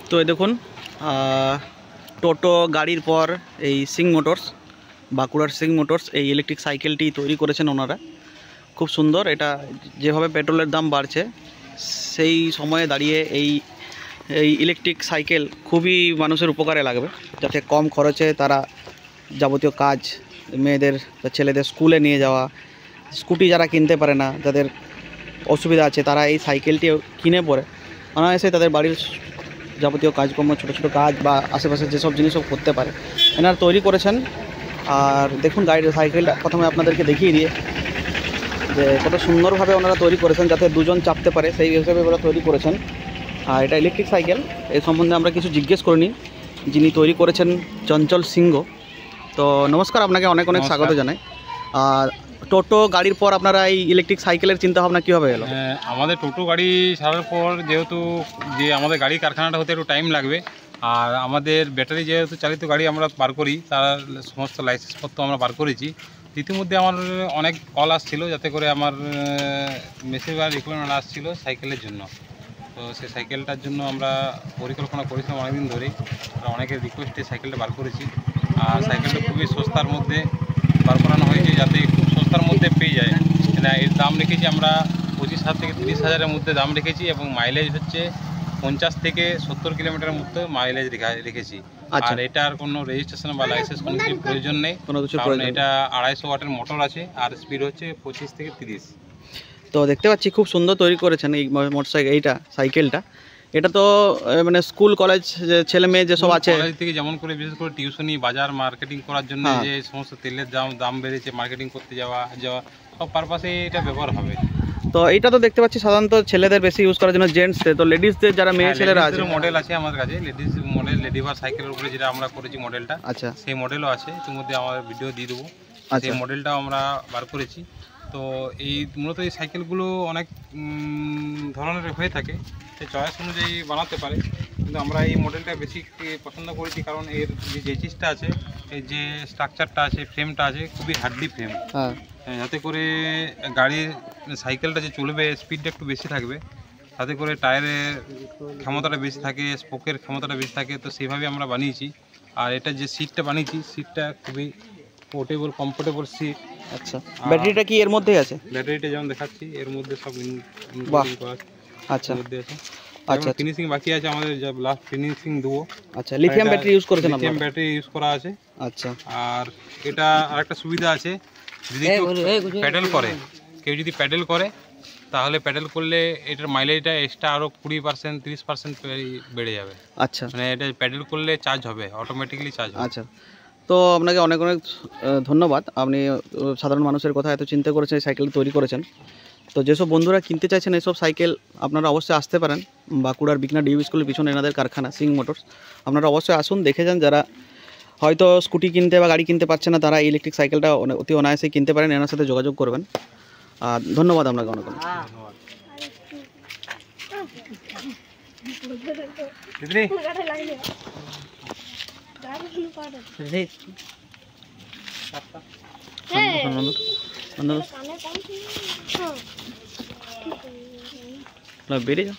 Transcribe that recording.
তো এই দেখুন টোটো গাড়ির পর এই সিং মোটরস, বাঁকুড়ার সিং মোটরস এই ইলেকট্রিক সাইকেলটি তৈরি করেছেন ওনারা। খুব সুন্দর। এটা যেভাবে পেট্রোলের দাম বাড়ছে সেই সময়ে দাঁড়িয়ে এই ইলেকট্রিক সাইকেল খুবই মানুষের উপকারে লাগবে, যাতে কম খরচে তারা যাবতীয় কাজ, মেয়েদের ছেলেদের স্কুলে নিয়ে যাওয়া, স্কুটি যারা কিনতে পারে না, যাদের অসুবিধা আছে, তারা এই সাইকেলটি কিনে পরে অনায়াসে তাদের বাড়ির যাবতীয় কাজকর্ম, ছোটো ছোটো কাজ বা আশেপাশে যেসব জিনিসও করতে পারে এনারা তৈরি করেছেন। আর দেখুন গাড়ির সাইকেলটা প্রথমে আপনাদেরকে দেখিয়ে দিয়ে যে কত সুন্দরভাবে ওনারা তৈরি করেছেন, যাতে দুজন চাপতে পারে সেই হিসেবে ওরা তৈরি করেছেন। আর এটা ইলেকট্রিক সাইকেল, এই সম্বন্ধে আমরা কিছু জিজ্ঞেস করে নিই। যিনি তৈরি করেছেন চঞ্চল সিংহ। তো নমস্কার, আপনাকে অনেক অনেক স্বাগত জানাই। আর টোটো গাড়ির পর আপনারা এই ইলেকট্রিক সাইকেলের চিন্তাভাবনা কীভাবে এলো? আমাদের টোটো গাড়ি ছাড়ার পর যেহেতু আমাদের গাড়ি কারখানাটা হতে একটু টাইম লাগবে, আর আমাদের ব্যাটারি যেহেতু চালিত গাড়ি আমরা বার করি, তার সমস্ত লাইসেন্সপত্র আমরা বার করেছি। ইতিমধ্যে আমার অনেক কল আসছিল, যাতে করে আমার মেশিনারি রিকোয়ারমেন্ট আসছিল সাইকেলের জন্য। তো সেই সাইকেলটার জন্য আমরা পরিকল্পনা করেছিলাম অনেকদিন ধরেই, অনেকের রিকোয়েস্টে সাইকেলটা বার করেছি। আর সাইকেলটা খুবই সস্তার মধ্যে বার করানো হয়েছে, যাতে খুব সস্তার মধ্যে পেয়ে যায়। এর দাম রেখেছি আমরা 25,000 থেকে 30,000-এর মধ্যে দাম রেখেছি, এবং মাইলেজ হচ্ছে 50 থেকে 70 কিলোমিটারের মধ্যে মাইলেজ রেখেছি। আর এটার কোনো রেজিস্ট্রেশন বা লাইসেন্স কোনো কিছু প্রয়োজন নেই, কারণ এটা 250 ওয়াটের মোটর আছে, আর স্পিড হচ্ছে 25 থেকে 30। তো দেখতে পাচ্ছি খুব সুন্দর তৈরি করেছেন এই মোটরসাইকেল, এইটা সাইকেলটা। এটা তো মানে স্কুল কলেজ ছেলে মেয়ে যেসব আছে, কলেজ থেকে যেমন করে বিশেষ করে টিউশনি, বাজার, মার্কেটিং করার জন্য যে সমস্ত তেলের দাম বেড়েছে, মার্কেটিং করতে যাওয়া সব পারপাসে এটা ব্যবহার হবে। তো এইটা তো দেখতে পাচ্ছি সাধারণত ছেলেদের বেশি ইউজ করার জন্য, জেন্টসদের। তো লেডিসদের যারা মেয়ে ছেলেরা আছে, মডেল আছে আমাদের কাছে, লেডিস মডেল, লেডিবার সাইকেলের উপরে যেটা আমরা করেছি মডেলটা, আচ্ছা সেই মডেলও আছে। ইতিমধ্যে আমার ভিডিও দিয়ে দেবো, সেই মডেলটাও আমরা বার করেছি। তো এই মূলত এই সাইকেলগুলো অনেক ধরনের হয়ে থাকে, সে চয়েস অনুযায়ী বানাতে পারে, কিন্তু আমরা এই মডেলটা বেশি পছন্দ করেছি, কারণ এর যে চিজটা আছে, এই যে স্ট্রাকচারটা আছে, ফ্রেমটা আছে, খুবই হার্ডি ফ্রেম, যাতে করে গাড়ির সাইকেলটা যে চলবে স্পিডটা একটু বেশি থাকবে, তাতে করে টায়ারের ক্ষমতাটা বেশি থাকে, স্পোকের ক্ষমতাটা বেশি থাকে। তো সেইভাবে আমরা বানিয়েছি। আর এটা যে সিটটা বানিয়েছি, সিটটা খুবই পোর্টেবল, কমফোর্টেবল সিট। আচ্ছা, ব্যাটারিটা কি এর মধ্যেই আছে? ব্যাটারিটা যেমন দেখাচ্ছি এর মধ্যে সব করা আছে। আচ্ছা, মধ্যে আছে। আচ্ছা, ফিনিশিং বাকি আছে, আমাদের যা লাস্ট ফিনিশিং দেবো। আচ্ছা, লিথিয়াম ব্যাটারি ইউজ করেছেন আপনারা? লিথিয়াম ব্যাটারি ইউজ করা আছে। আচ্ছা, আর এটা আরেকটা সুবিধা আছে, যদি প্যাডেল করে, কেউ যদি প্যাডেল করে, তাহলে প্যাডেল করলে এটার মাইলেজটা এক্সট্রা আরও 20% 30% বেড়ে যাবে। আচ্ছা, মানে এটা প্যাডেল করলে চার্জ হবে, অটোমেটিক্যালি চার্জ হবে। আচ্ছা, তো আপনাকে অনেক অনেক ধন্যবাদ। আপনি সাধারণ মানুষের কথা এত চিন্তা করেছেন, সাইকেল তৈরি করেছেন। তো যেসব বন্ধুরা কিনতে চাইছেন এসব সাইকেল, আপনারা অবশ্যই আসতে পারেন বাঁকুড়ার বিকনা ডিইউ স্কুলের পিছনে এনাদের কারখানা সিং মোটরস। আপনারা অবশ্যই আসুন, দেখে যান। যারা হয়তো স্কুটি কিনতে বা গাড়ি কিনতে পারছে না, তারা ইলেকট্রিক সাইকেলটা অতি অনায়াসেই কিনতে পারেন, এনার সাথে যোগাযোগ করবেন। আর ধন্যবাদ আপনাকে অনেক অনেক। বেরিয়ে যাও।